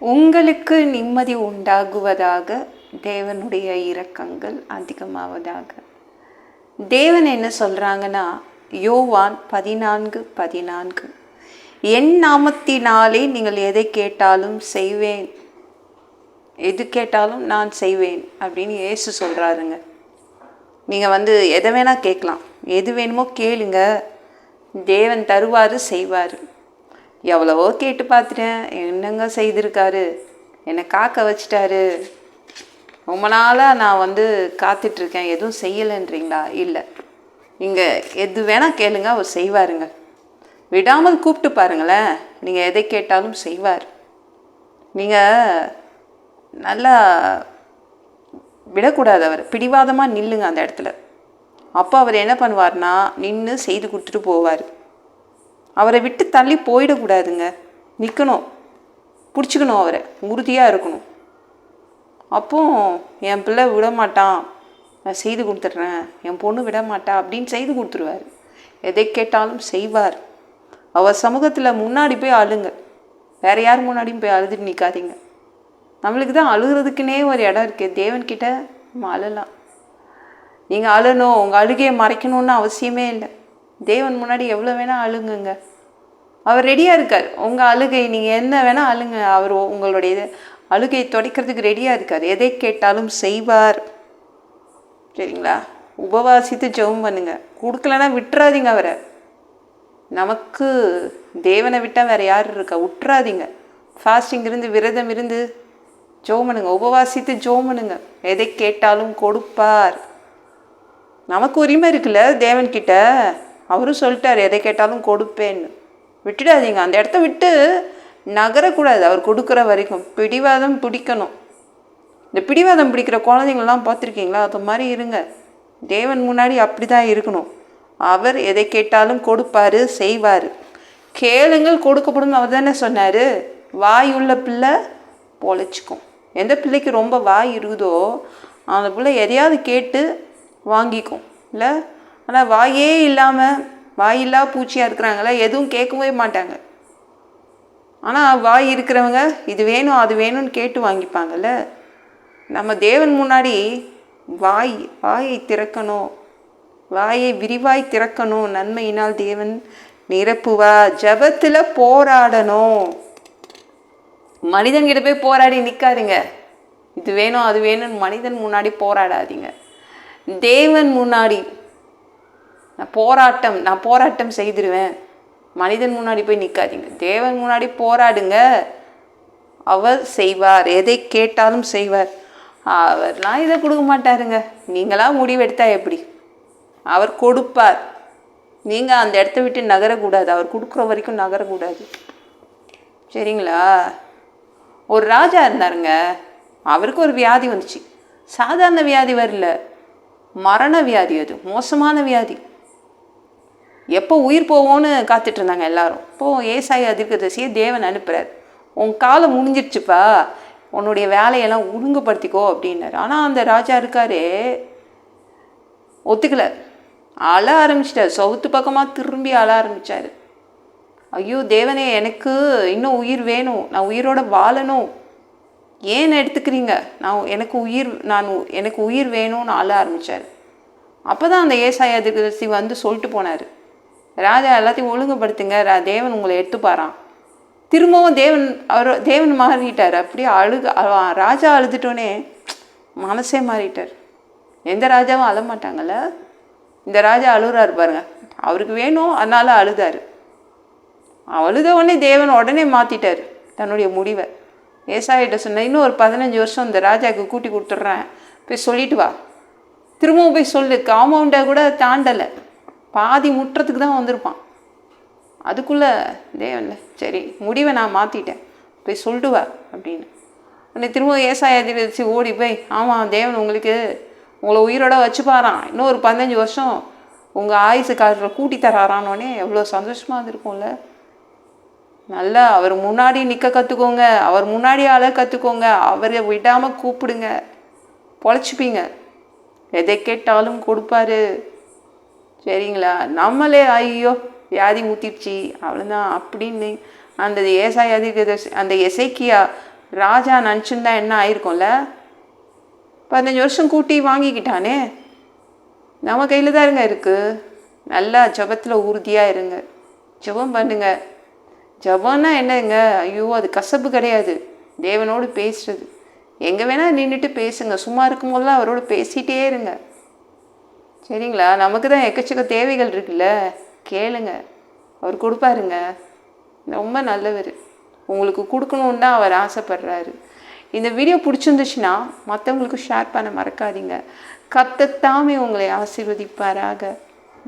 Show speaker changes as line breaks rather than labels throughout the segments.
உங்களுக்கு நிம்மதி உண்டாகுவதாக, தேவனுடைய இரக்கங்கள் அதிகமாவதாக. தேவன் என்ன சொல்கிறாங்கன்னா, யோவான் 14:14, என் நாமத்தினாலே நீங்கள் எதை கேட்டாலும் செய்வேன், எது கேட்டாலும் நான் செய்வேன் அப்படின்னு இயேசு சொல்கிறாருங்க. நீங்கள் எதை வேணால் கேட்கலாம், எது வேணுமோ கேளுங்க, தேவன் தருவார், செய்வார். எவ்வளவோ கேட்டு பார்த்துட்டேன், என்னங்க செய்திருக்காரு, என்னை காக்க வச்சிட்டாரு, ரொம்ப நாளாக நான் காத்துட்ருக்கேன், எதுவும் செய்யலைன்றீங்களா? இல்லை, நீங்கள் எது வேணால் கேளுங்க, அவர் செய்வாருங்க. விடாமல் கூப்பிட்டு பாருங்களேன், நீங்கள் எதை கேட்டாலும் செய்வார். நீங்கள் நல்லா விடக்கூடாது, அவர் பிடிவாதமாக நில்லுங்க அந்த இடத்துல. அப்போ அவர் என்ன பண்ணுவார்னா, நின்று செய்து கொடுத்துட்டு போவார். அவரை விட்டு தள்ளி போயிடக்கூடாதுங்க, நிற்கணும், பிடிச்சிக்கணும், அவரை உறுதியாக இருக்கணும். அப்போ என் பிள்ளை விட மாட்டான், நான் செய்து கொடுத்துட்றேன், என் பொண்ணு விட மாட்டா அப்படின்னு செய்து கொடுத்துருவார். எதை கேட்டாலும் செய்வார். அவர் சமூகத்தில் முன்னாடி போய் அழுங்க, வேறு யார் முன்னாடியும் போய் அழுதுட்டு நிற்காதீங்க. நம்மளுக்கு தான் அழுகிறதுக்குன்னே ஒரு இடம் இருக்குது, தேவன்கிட்ட நம்ம அழலாம். நீங்கள் அழணும், உங்கள் அழுகையை மறைக்கணுன்னு அவசியமே இல்லை. தேவன் முன்னாடி எவ்வளோ வேணால் அழுங்குங்க, அவர் ரெடியாக இருக்கார். உங்கள் அழுகை நீங்கள் என்ன வேணால் அழுங்க, அவர் உங்களுடைய அழுகையை துடைக்கிறதுக்கு ரெடியாக இருக்கார். எதை கேட்டாலும் செய்வார். சரிங்களா? உபவாசித்து ஜெபம் பண்ணுங்க, கொடுக்கலன்னா விட்டுறாதீங்க அவரை. நமக்கு தேவனை விட்டால் வேறு யார் இருக்கா? விட்டுறாதீங்க. ஃபாஸ்டிங் இருந்து, விரதம் இருந்து ஜெபம் பண்ணுங்க, உபவாசித்து ஜெபம் பண்ணுங்க. எதை கேட்டாலும் கொடுப்பார். நமக்கு உரிமை இருக்குல்ல தேவன்கிட்ட, அவரும் சொல்லிட்டார் எதை கேட்டாலும் கொடுப்பேன்னு. விட்டுடாதீங்க, அந்த இடத்த விட்டு நகரக்கூடாது. அவர் கொடுக்குற வரைக்கும் பிடிவாதம் பிடிக்கணும். இந்த பிடிவாதம் பிடிக்கிற குழந்தைங்கள்லாம் பார்த்துருக்கீங்களா? அது மாதிரி இருங்க. தேவன் முன்னாடி அப்படி தான் இருக்கணும். அவர் எதை கேட்டாலும் கொடுப்பார், செய்வார். கேளுங்கள் கொடுக்கப்படும், அவர் தானே சொன்னார். வாய் உள்ள பிள்ளை பொழைச்சிக்கும். எந்த பிள்ளைக்கு ரொம்ப வாய் இருக்குதோ அந்த பிள்ளை எதையாவது கேட்டு வாங்கிக்கும் இல்லை. ஆனால் வாயே இல்லாமல், வாயில்லா பூச்சியாக இருக்கிறாங்களே, எதுவும் கேட்கவே மாட்டாங்க. ஆனால் வாய் இருக்கிறவங்க இது வேணும் அது வேணும்னு கேட்டு வாங்கிப்பாங்கல்ல. நம்ம தேவன் முன்னாடி வாயை திறக்கணும், வாயை விரிவாய் திறக்கணும். நன்மையினால் தேவன் நிரப்புவா. ஜபத்தில் போராடணும். மனிதன்கிட்ட போய் போராடி நிற்காதீங்க, இது வேணும் அது வேணும்னு மனிதன் முன்னாடி போராடாதீங்க. தேவன் முன்னாடி நான் போராட்டம் செய்திருவேன், மனிதன் முன்னாடி போய் நிற்காதீங்க. தேவன் முன்னாடி போராடுங்க, அவர் செய்வார். எதை கேட்டாலும் செய்வார். அவர்லாம் இதை கொடுக்க மாட்டாருங்க, நீங்களாம் முடிவெடுத்தா எப்படி? அவர் கொடுப்பார். நீங்கள் அந்த இடத்த விட்டு நகரக்கூடாது, அவர் கொடுக்குற வரைக்கும் நகரக்கூடாது. சரிங்களா? ஒரு ராஜா இருந்தாருங்க, அவருக்கு ஒரு வியாதி வந்துச்சு. சாதாரண வியாதி வரல, மரண வியாதி. அது மோசமான வியாதி. எப்போ உயிர் போவோன்னு காத்துட்டு இருந்தாங்க எல்லாரும். இப்போது ஏசாயா தீர்க்கதரிசியை தேவன் அனுப்புகிறார். உன் காலம் முடிஞ்சிடுச்சுப்பா, உன்னுடைய வேலையெல்லாம் ஒழுங்குபடுத்திக்கோ அப்படின்னாரு. ஆனால் அந்த ராஜா இருக்காரே ஒத்துக்கலை, அழ ஆரம்பிச்சிட்டார். சவுத்து பக்கமாக திரும்பி அழ ஆரம்பித்தார். ஐயோ தேவனே, எனக்கு இன்னும் உயிர் வேணும், நான் உயிரோட வாழணும், ஏன் எடுத்துக்கிறீங்க, எனக்கு உயிர் வேணும்னு அழ ஆரம்பித்தார். அப்போ தான் அந்த ஏசாயா தீர்க்கதரிசி சொல்லிட்டு போனார், ராஜா எல்லாத்தையும் ஒழுங்குபடுத்துங்க, தேவன் உங்களை எடுத்துப்பாரான். திரும்பவும் தேவன் மாறிட்டார். அப்படியே ராஜா அழுதுட்டோன்னே மனசே மாறிட்டார். எந்த ராஜாவும் அழ மாட்டாங்கள்ல, இந்த ராஜா அழுகிறாரு பாருங்க, அவருக்கு வேணும் அதனால அழுதார். அழுத உடனே தேவன் உடனே மாற்றிட்டார் தன்னுடைய முடிவை. ஏசாயிட்ட சொன்ன, இன்னும் ஒரு 15 வருஷம் இந்த ராஜாவுக்கு கூட்டி கொடுத்துட்றேன், போய் சொல்லிட்டு வா. திரும்பவும் போய் சொல்லு. காம்பவுண்டை கூட தாண்டலை, பாதி முற்றத்துக்கு தான் வந்திருப்பான். அதுக்குள்ளே தேவன்ல சரி முடிவை நான் மாற்றிட்டேன், போய் சொல்லிட்டு வா அப்படின்னு. உடனே திரும்ப ஏசாயா தீர்க்கதரிசி ஓடி போய், ஆமாம் தேவன் உங்களை உயிரோட வச்சுப்பாரான், இன்னும் ஒரு 15 வருஷம் உங்கள் ஆயுசு காலத்தில் கூட்டி தராரானோடனே எவ்வளோ சந்தோஷமாக இருந்திருக்கும்ல. நல்லா அவர் முன்னாடி நிற்க கற்றுக்கோங்க, அவர் முன்னாடி அழ கற்றுக்கோங்க, அவரை விடாமல் கூப்பிடுங்க, பொழைச்சிப்பீங்க. எதை கேட்டாலும் கொடுப்பாரு. சரிங்களா? நம்மளே ஐயோ வியாதி ஊற்றிடுச்சு அவ்வளோதான் அப்படின்னு அந்த ஏசாயா அந்த எசேக்கியா ராஜா நினச்சிருந்தா என்ன ஆயிருக்கும்ல? 15 வருஷம் கூட்டி வாங்கிக்கிட்டானே. நம்ம கையில் தான் இருங்க இருக்குது. நல்லா ஜபத்தில் உறுதியாக இருங்க, ஜபம் பண்ணுங்க. ஜபம்னா என்னங்க? ஐயோ, அது கசப்பு கிடையாது. தேவனோடு பேசுறது. எங்கே வேணால் நின்றுட்டு பேசுங்க. சும்மா இருக்கும்போதெல்லாம் அவரோட பேசிகிட்டே இருங்க, சரிங்களா? நமக்கு தான் எக்கச்சக்க தேவைகள் இருக்குல்ல, கேளுங்க, அவர் கொடுப்பாருங்க. ரொம்ப நல்லவர். உங்களுக்கு கொடுக்கணுன்னு தான் அவர் ஆசைப்படுறாரு. இந்த வீடியோ பிடிச்சிருந்துச்சுன்னா மற்றவங்களுக்கு ஷேர் பண்ண மறக்காதீங்க. கர்த்தர் உங்களை ஆசீர்வதிப்பாராக.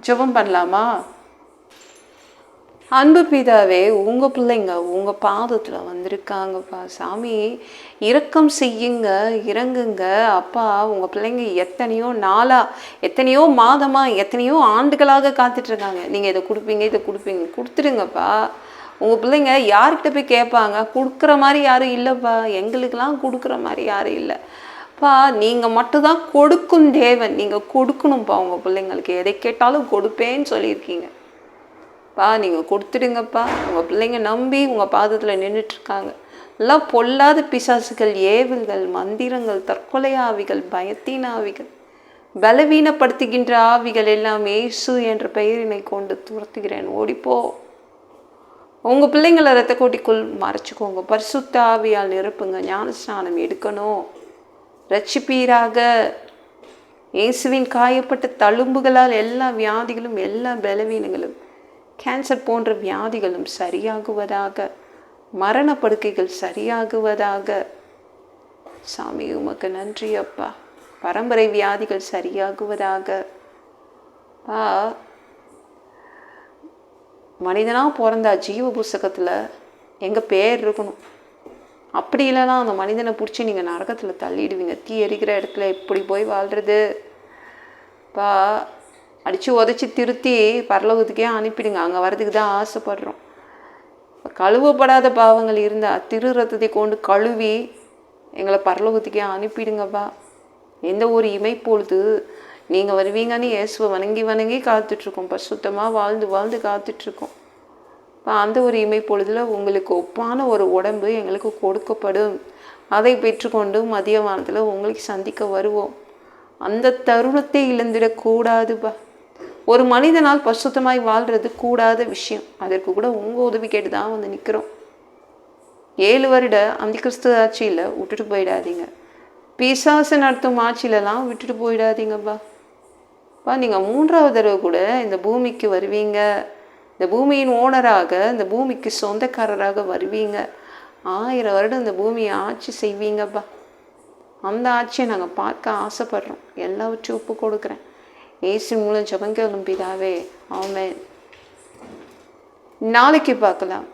ஜெபம் பண்ணலாமா? அன்பு பிதாவே, உங்கள் பிள்ளைங்க உங்கள் பாதத்தில் வந்திருக்காங்கப்பா சாமி. இரக்கம் செய்யுங்க, இறங்குங்க அப்பா. உங்கள் பிள்ளைங்க எத்தனையோ நாளாக, எத்தனையோ மாதமாக, எத்தனையோ ஆண்டுகளாக காத்துட்ருக்காங்க. நீங்கள் இதை கொடுப்பீங்க, இதை கொடுப்பீங்க, கொடுத்துருங்கப்பா. உங்கள் பிள்ளைங்க யார்கிட்ட போய் கேட்பாங்க? கொடுக்குற மாதிரி யாரும் இல்லைப்பா. எங்களுக்கெல்லாம் கொடுக்குற மாதிரி யாரும் இல்லைப்பா. நீங்கள் மட்டும்தான் கொடுக்கும் தேவன். நீங்கள் கொடுக்கணும்ப்பா. உங்கள் பிள்ளைங்களுக்கு எதை கேட்டாலும் கொடுப்பேன்னு சொல்லியிருக்கீங்க பா. நீங்கள் கொடுத்துடுங்கப்பா. உங்கள் பிள்ளைங்க நம்பி உங்கள் பாதத்தில் நின்றுட்டுருக்காங்க. எல்லாம் பொல்லாத பிசாசுகள், ஏவல்கள், மந்திரங்கள், தற்கொலை ஆவிகள், பயத்தின் ஆவிகள், பலவீனப்படுத்துகின்ற ஆவிகள் எல்லாம் இயேசு என்ற பெயரினை கொண்டு துரத்துகிறேன். ஓடிப்போ. உங்கள் பிள்ளைங்களை ரத்த கோட்டிக்குள் மறைச்சிக்கோங்க. பரிசுத்த ஆவியால் நிரப்புங்க. ஞானஸ்நானம் எடுக்கணும். ரட்சிப்பீராக. இயேசுவின் காயப்பட்ட தழும்புகளால் எல்லா வியாதிகளும், எல்லா பலவீனங்களும், கேன்சர் போன்ற வியாதிகளும் சரியாகுவதாக. மரணப்படுக்கைகள் சரியாகுவதாக. சாமி உமக்கு நன்றி அப்பா. பரம்பரை வியாதிகள் சரியாகுவதாக. மனிதனாக பிறந்தா ஜீவ புஸ்தகத்தில் எங்கள் பேர் இருக்கணும். அப்படி இல்லைனா அந்த மனிதனை பிடிச்சி நீங்கள் நரகத்தில் தள்ளிடுவீங்க. தீ எரிக்கிற இடத்துல எப்படி போய் வாழ்கிறது பா? அடித்து உதச்சி திருத்தி பரலோகத்துக்கே அனுப்பிடுங்க. அங்கே வரதுக்கு தான் ஆசைப்படுறோம். கழுவப்படாத பாவங்கள் இருந்தால் திரு ரத்தத்தை கொண்டு கழுவி எங்களை பரலோகத்துக்கே அனுப்பிடுங்கப்பா. எந்த ஒரு இமைப்பொழுது நீங்கள் வருவீங்கன்னு இயேசுவை வணங்கி வணங்கி காத்துட்ருக்கோம். பரிசுத்தமாக வாழ்ந்து வாழ்ந்து காத்துட்ருக்கோம். இப்போ அந்த ஒரு இமைப்பொழுதில் உங்களுக்கு ஒப்பான ஒரு உடம்பு எங்களுக்கு கொடுக்கப்படும். அதை பெற்றுக்கொண்டு மதிய வானத்தில் உங்களுக்கு சந்திக்க வருவோம். அந்த தருணத்தை இழந்துடக்கூடாதுப்பா. ஒரு மனிதனால் பரிசுத்தமாய் வாழ்கிறது கூடாத விஷயம். அதற்கு கூட உங்கள் உதவி கேட்டு தான் வந்து நிற்கிறோம். 7 வருட அந்த கிறிஸ்துவ ஆட்சியில் விட்டுட்டு போயிடாதீங்க. பிசாசு நடத்தும் ஆட்சியிலலாம் விட்டுட்டு போயிடாதீங்கப்பா. நீங்கள் 3வது தடவை கூட இந்த பூமிக்கு வருவீங்க. இந்த பூமியின் ஓனராக, இந்த பூமிக்கு சொந்தக்காரராக வருவீங்க. 1000 வருடம் இந்த பூமியை ஆட்சி செய்வீங்கப்பா. அந்த ஆட்சியை நாங்கள் பார்க்க ஆசைப்படுறோம். எல்லாவற்றையும் ஒப்பு கொடுக்குறேன். இயேசு மூலம் ஜெபங்களும் பிதாவே, ஆமென். நாளைக்கு பார்க்கலாம்.